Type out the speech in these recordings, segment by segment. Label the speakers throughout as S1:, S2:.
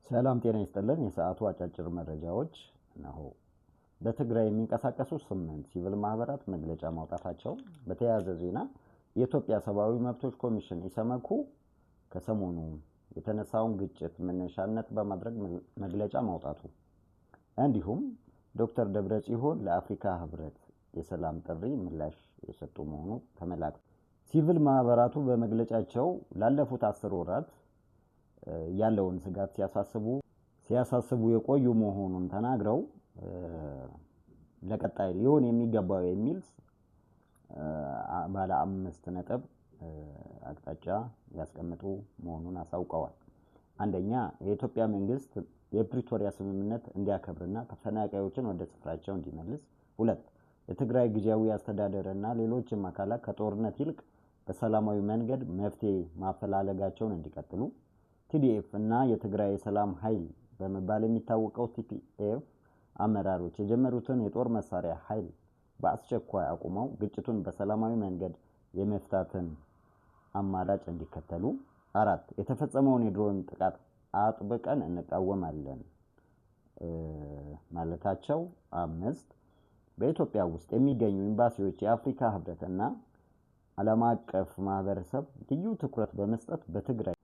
S1: ሰላም ጤና ይስጥልን። የሰዓቱ አጫጭር መረጃዎች ነው። በትግራይ የሚንቀሳቀሱ 8 ሲቪል ማህበራት መግለጫ ማውጣታቸው። በተያያዘ ዜና የኢትዮጵያ ሰብአዊ መብቶች ኮሚሽን ኢሰመኮ ከሰሞኑ የተነሳውን ግጭት መነሻነት በማድረግ መግለጫ ማውጣቱ፣ እንዲሁም ዶክተር ደብረጽዮን ለአፍሪካ ህብረት የሰላም ጥሪ ምላሽ የሰጡ መሆኑ ተመላክቷል። ሲቪል ማህበራቱ በመግለጫቸው ላለፉት 10 ወራት ያለውን ስጋት ሲያሳስቡ የቆዩ መሆኑን ተናግረው ለቀጣይ ሊሆን የሚገባው የሚል ባለ 5 ነጥብ አቅጣጫ ያስቀምጡ መሆኑን አሳውቀዋል። አንደኛ፣ የኢትዮጵያ መንግስት የፕሪቶሪያ ስምምነት እንዲያከብርና ተፈናቃዮችን ወደ ስፍራቸው እንዲመልስ። 2, የትግራይ ጊዜያዊ አስተዳደርና ሌሎችም አካላት ከጦርነት ይልቅ በሰላማዊ መንገድ መፍትሄ ማፈላለጋቸውን እንዲቀጥሉ። ቲዲኤፍ እና የትግራይ የሰላም ኃይል በመባል የሚታወቀው ቲፒኤፍ አመራሮች የጀመሩትን የጦር መሳሪያ ኃይል በአስቸኳይ አቁመው ግጭቱን በሰላማዊ መንገድ የመፍታትን አማራጭ እንዲከተሉ። 4, የተፈጸመውን የድሮን ጥቃት አጥብቀን እንቃወማለን ማለታቸው። 5, በኢትዮጵያ ውስጥ የሚገኙ ኤምባሲዎች የአፍሪካ ህብረትና ዓለም አቀፍ ማህበረሰብ ልዩ ትኩረት በመስጠት በትግራይ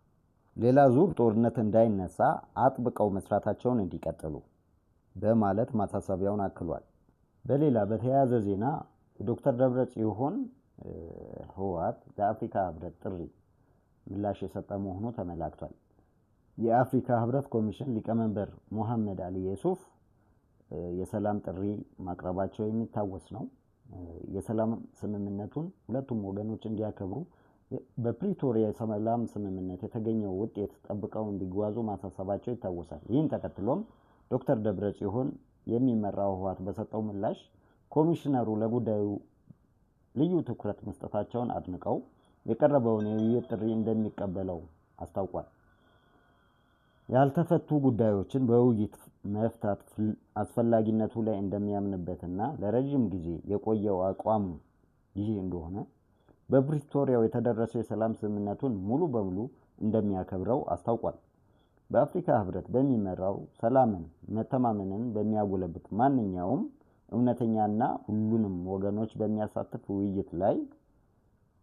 S1: ሌላ ዙር ጦርነት እንዳይነሳ አጥብቀው መስራታቸውን እንዲቀጥሉ በማለት ማሳሰቢያውን አክሏል። በሌላ በተያያዘ ዜና ዶክተር ደብረጽዮን ህወሓት ለአፍሪካ ህብረት ጥሪ ምላሽ የሰጠ መሆኑ ተመላክቷል። የአፍሪካ ህብረት ኮሚሽን ሊቀመንበር ሙሐመድ አሊ ዩሱፍ የሰላም ጥሪ ማቅረባቸው የሚታወስ ነው። የሰላም ስምምነቱን ሁለቱም ወገኖች እንዲያከብሩ በፕሪቶሪያ የሰላም ስምምነት የተገኘው ውጤት ጠብቀው እንዲጓዙ ማሳሰባቸው ይታወሳል። ይህን ተከትሎም ዶክተር ደብረጽዮን የሚመራው ህወሓት በሰጠው ምላሽ ኮሚሽነሩ ለጉዳዩ ልዩ ትኩረት መስጠታቸውን አድንቀው የቀረበውን የውይይት ጥሪ እንደሚቀበለው አስታውቋል። ያልተፈቱ ጉዳዮችን በውይይት መፍታት አስፈላጊነቱ ላይ እንደሚያምንበትና ለረጅም ጊዜ የቆየው አቋሙ ይህ እንደሆነ በፕሪቶሪያው የተደረሰው የሰላም ስምምነቱን ሙሉ በሙሉ እንደሚያከብረው አስታውቋል። በአፍሪካ ህብረት በሚመራው ሰላምን፣ መተማመንን በሚያጎለብት ማንኛውም እውነተኛና ሁሉንም ወገኖች በሚያሳትፍ ውይይት ላይ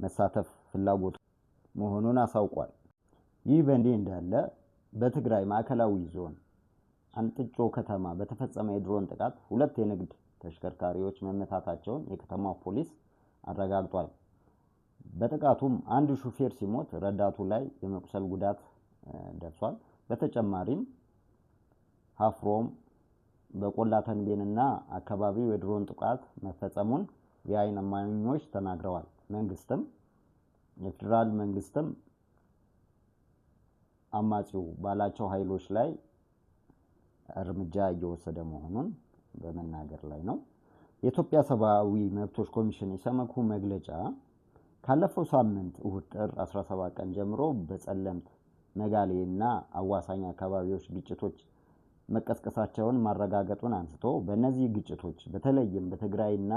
S1: መሳተፍ ፍላጎቱ መሆኑን አሳውቋል። ይህ በእንዲህ እንዳለ በትግራይ ማዕከላዊ ዞን አንጥጮ ከተማ በተፈጸመ የድሮን ጥቃት 2 የንግድ ተሽከርካሪዎች መመታታቸውን የከተማው ፖሊስ አረጋግጧል። በጥቃቱም አንድ ሹፌር ሲሞት ረዳቱ ላይ የመቁሰል ጉዳት ደርሷል። በተጨማሪም ሀፍሮም በቆላተንቤንና አካባቢው የድሮን ጥቃት መፈጸሙን የዓይን እማኞች ተናግረዋል። የፌደራል መንግስትም አማጺው ባላቸው ኃይሎች ላይ እርምጃ እየወሰደ መሆኑን በመናገር ላይ ነው። የኢትዮጵያ ሰብአዊ መብቶች ኮሚሽን ኢሰመኮ መግለጫ ካለፈው ሳምንት እሁድ ጥር 17 ቀን ጀምሮ በጸለምት መጋሌና አዋሳኝ አካባቢዎች ግጭቶች መቀስቀሳቸውን ማረጋገጡን አንስቶ በእነዚህ ግጭቶች በተለይም በትግራይና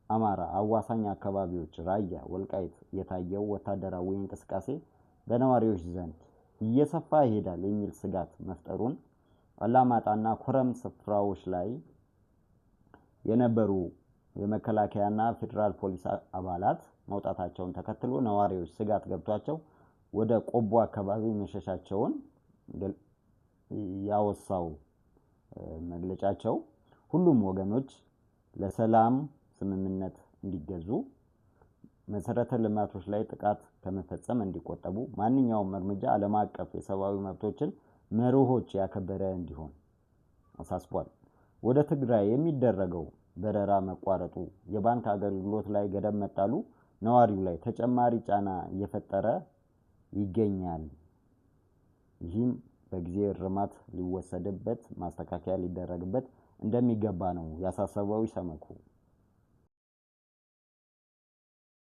S1: አማራ አዋሳኝ አካባቢዎች ራያ፣ ወልቃይት የታየው ወታደራዊ እንቅስቃሴ በነዋሪዎች ዘንድ እየሰፋ ይሄዳል የሚል ስጋት መፍጠሩን፣ አላማጣና ኮረም ስፍራዎች ላይ የነበሩ የመከላከያና ፌደራል ፖሊስ አባላት መውጣታቸውን ተከትሎ ነዋሪዎች ስጋት ገብቷቸው ወደ ቆቦ አካባቢ መሸሻቸውን ያወሳው መግለጫቸው ሁሉም ወገኖች ለሰላም ስምምነት እንዲገዙ፣ መሰረተ ልማቶች ላይ ጥቃት ከመፈጸም እንዲቆጠቡ፣ ማንኛውም እርምጃ ዓለም አቀፍ የሰብአዊ መብቶችን መርሆች ያከበረ እንዲሆን አሳስቧል። ወደ ትግራይ የሚደረገው በረራ መቋረጡ፣ የባንክ አገልግሎት ላይ ገደብ መጣሉ ነዋሪው ላይ ተጨማሪ ጫና እየፈጠረ ይገኛል። ይህም በጊዜ እርማት ሊወሰድበት ማስተካከያ ሊደረግበት እንደሚገባ ነው ያሳሰበው ኢሰመኮ።